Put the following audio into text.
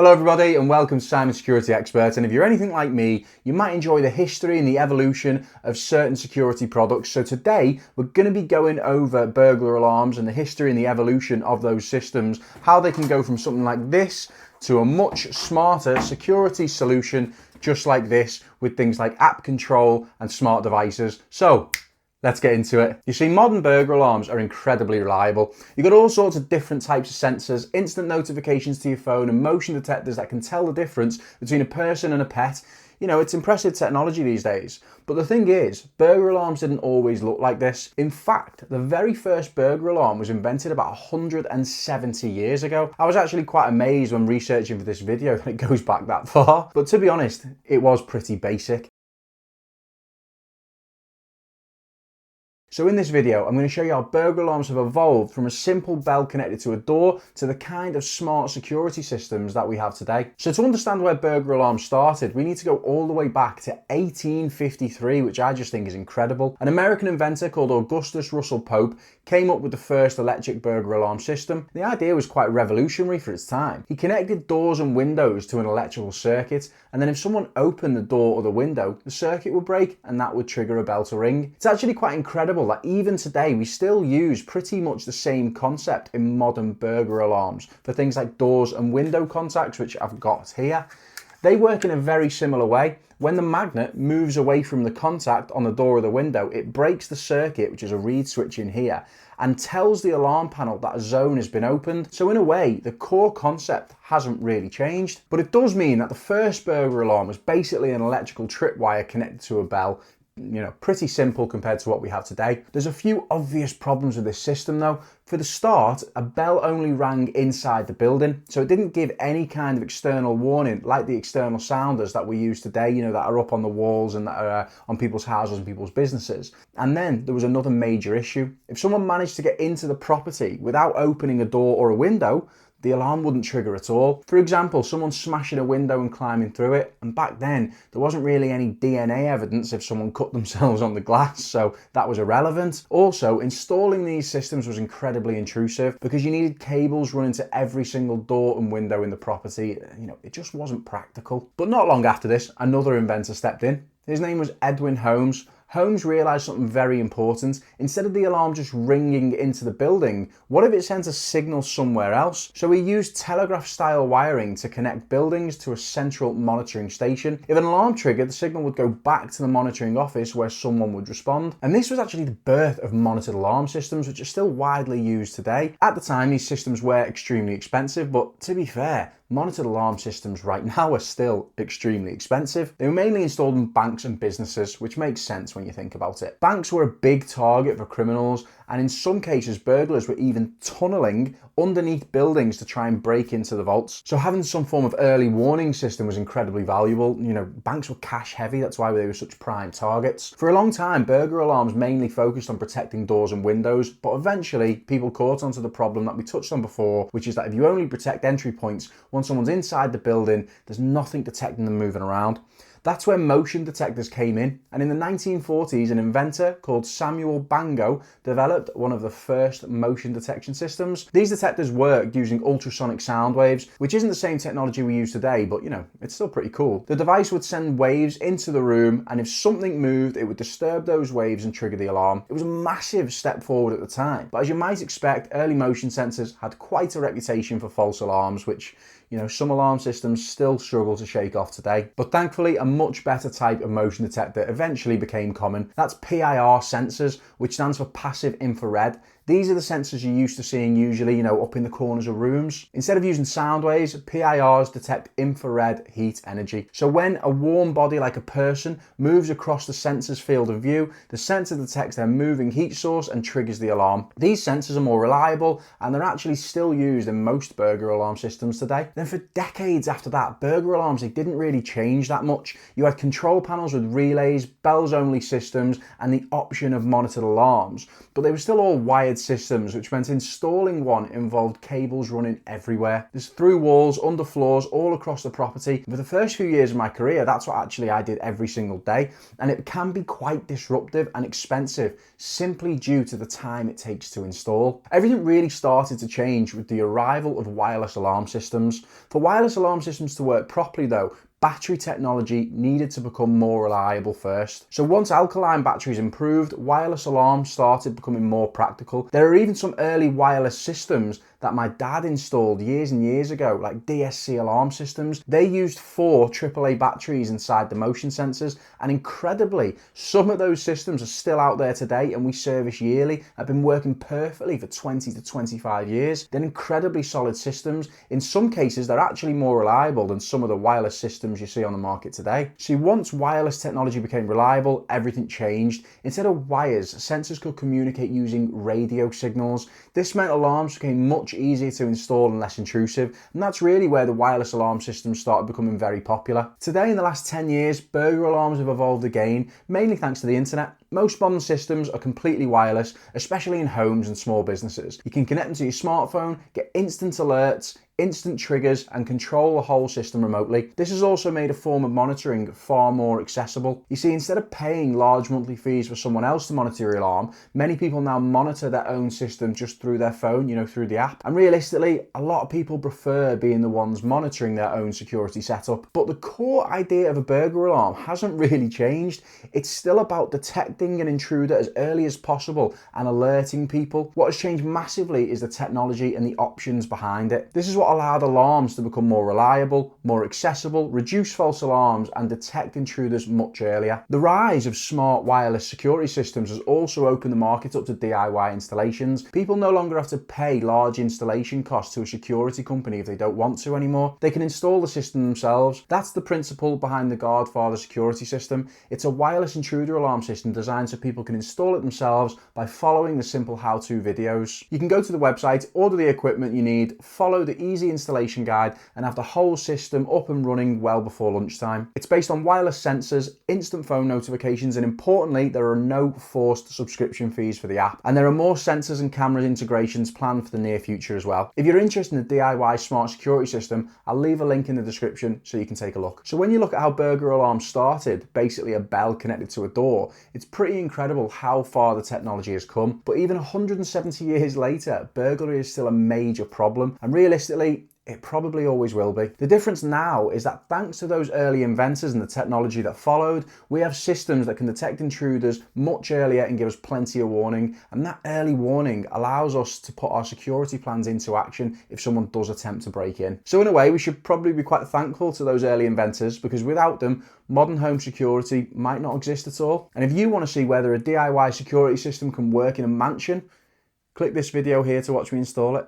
Hello everybody and welcome to Simon Security Expert, and if you're anything like me, you might enjoy the history and the evolution of certain security products. So today we're going to be going over burglar alarms and the history and the evolution of those systems, how they can go from something like this to a much smarter security solution just like this with things like app control and smart devices. So let's get into it. You see, modern burglar alarms are incredibly reliable. You've got all sorts of different types of sensors, instant notifications to your phone and motion detectors that can tell the difference between a person and a pet. You know, it's impressive technology these days. But the thing is, burglar alarms didn't always look like this. In fact, the very first burglar alarm was invented about 170 years ago. I was actually quite amazed when researching for this video that it goes back that far. But to be honest, it was pretty basic. So in this video, I'm going to show you how burglar alarms have evolved from a simple bell connected to a door to the kind of smart security systems that we have today. So to understand where burglar alarms started, we need to go all the way back to 1853, which I just think is incredible. An American inventor called Augustus Russell Pope came up with the first electric burglar alarm system. The idea was quite revolutionary for its time. He connected doors and windows to an electrical circuit, and then if someone opened the door or the window, the circuit would break and that would trigger a bell to ring. It's actually quite incredible that even today we still use pretty much the same concept in modern burglar alarms for things like doors and window contacts, which I've got here. They work in a very similar way. When the magnet moves away from the contact on the door or the window, it breaks the circuit, which is a reed switch in here, and tells the alarm panel that a zone has been opened. So in a way, the core concept hasn't really changed. But it does mean that the first burglar alarm was basically an electrical tripwire connected to a bell. You know, pretty simple compared to what we have today. There's a few obvious problems with this system though. For the start, a bell only rang inside the building, so it didn't give any kind of external warning like the external sounders that we use today, you know, that are up on the walls and that are on people's houses and people's businesses. And then there was another major issue. If someone managed to get into the property without opening a door or a window, the alarm wouldn't trigger at all. For example, someone smashing a window and climbing through it, and back then there wasn't really any DNA evidence if someone cut themselves on the glass, so that was irrelevant. Also, installing these systems was incredibly intrusive because you needed cables running to every single door and window in the property. You know, it just wasn't practical. But not long after this, another inventor stepped in. His name was Edwin Holmes. Holmes realised something very important. Instead of the alarm just ringing into the building, what if it sends a signal somewhere else? So he used telegraph-style wiring to connect buildings to a central monitoring station. If an alarm triggered, the signal would go back to the monitoring office where someone would respond. And this was actually the birth of monitored alarm systems, which are still widely used today. At the time, these systems were extremely expensive, but to be fair, monitored alarm systems right now are still extremely expensive. They were mainly installed in banks and businesses, which makes sense when you think about it. Banks were a big target for criminals, and in some cases burglars were even tunneling underneath buildings to try and break into the vaults. So having some form of early warning system was incredibly valuable. You know, banks were cash heavy, that's why they were such prime targets. For a long time, burglar alarms mainly focused on protecting doors and windows, but eventually people caught onto the problem that we touched on before, which is that if you only protect entry points, once someone's inside the building, there's nothing detecting them moving around. That's where motion detectors came in, and in the 1940s, an inventor called Samuel Bango developed one of the first motion detection systems. These detectors worked using ultrasonic sound waves, which isn't the same technology we use today, but you know, it's still pretty cool. The device would send waves into the room, and if something moved, it would disturb those waves and trigger the alarm. It was a massive step forward at the time, but as you might expect, early motion sensors had quite a reputation for false alarms, which, you know, some alarm systems still struggle to shake off today. But thankfully, a much better type of motion detector eventually became common. That's PIR sensors, which stands for passive infrared. These are the sensors you're used to seeing usually, you know, up in the corners of rooms. Instead of using sound waves, PIRs detect infrared heat energy. So when a warm body like a person moves across the sensor's field of view, the sensor detects their moving heat source and triggers the alarm. These sensors are more reliable and they're actually still used in most burglar alarm systems today. Then for decades after that, burglar alarms, they didn't really change that much. You had control panels with relays, bells only systems, and the option of monitored alarms, but they were still all wired wired systems, which meant installing one involved cables running everywhere. There's through walls, under floors, all across the property. For the first few years of my career, that's what actually I did every single day, and it can be quite disruptive and expensive simply due to the time it takes to install. Everything really started to change with the arrival of wireless alarm systems. For wireless alarm systems to work properly though, battery technology needed to become more reliable first. So once alkaline batteries improved, wireless alarms started becoming more practical. There are even some early wireless systems that my dad installed years and years ago, like DSC alarm systems. They used 4 AAA batteries inside the motion sensors, and incredibly, some of those systems are still out there today and we service yearly. Have been working perfectly for 20 to 25 years. They're incredibly solid systems. In some cases, they're actually more reliable than some of the wireless systems you see on the market today. See, once wireless technology became reliable, everything changed. Instead of wires, sensors could communicate using radio signals. This meant alarms became much easier to install and less intrusive, and that's really where the wireless alarm systems started becoming very popular. Today, in the last 10 years, burglar alarms have evolved again, mainly thanks to the internet. Most modern systems are completely wireless, especially in homes and small businesses. You can connect them to your smartphone, get instant alerts, instant triggers, and control the whole system remotely. This has also made a form of monitoring far more accessible. You see, instead of paying large monthly fees for someone else to monitor your alarm, many people now monitor their own system just through their phone, through the app. And realistically, a lot of people prefer being the ones monitoring their own security setup. But the core idea of a burglar alarm hasn't really changed. It's still about detecting an intruder as early as possible and alerting people. What has changed massively is the technology and the options behind it. This is what allowed alarms to become more reliable, more accessible, reduce false alarms, and detect intruders much earlier. The rise of smart wireless security systems has also opened the market up to DIY installations. People no longer have to pay large installation costs to a security company if they don't want to anymore. They can install the system themselves. That's the principle behind the Godfather security system. It's a wireless intruder alarm system designed so people can install it themselves by following the simple how-to videos. You can go to the website, order the equipment you need, follow the easy installation guide, and have the whole system up and running well before lunchtime. It's based on wireless sensors, instant phone notifications, and importantly, there are no forced subscription fees for the app. And there are more sensors and camera integrations planned for the near future as well. If you're interested in the DIY smart security system, I'll leave a link in the description so you can take a look. So when you look at how burglar alarms started, basically a bell connected to a door, it's pretty incredible how far the technology has come. But even 170 years later, burglary is still a major problem, and realistically, it probably always will be. The difference now is that thanks to those early inventors and the technology that followed, we have systems that can detect intruders much earlier and give us plenty of warning, and that early warning allows us to put our security plans into action if someone does attempt to break in. So in a way, we should probably be quite thankful to those early inventors, because without them, modern home security might not exist at all. And if you want to see whether a DIY security system can work in a mansion, click this video here to watch me install it.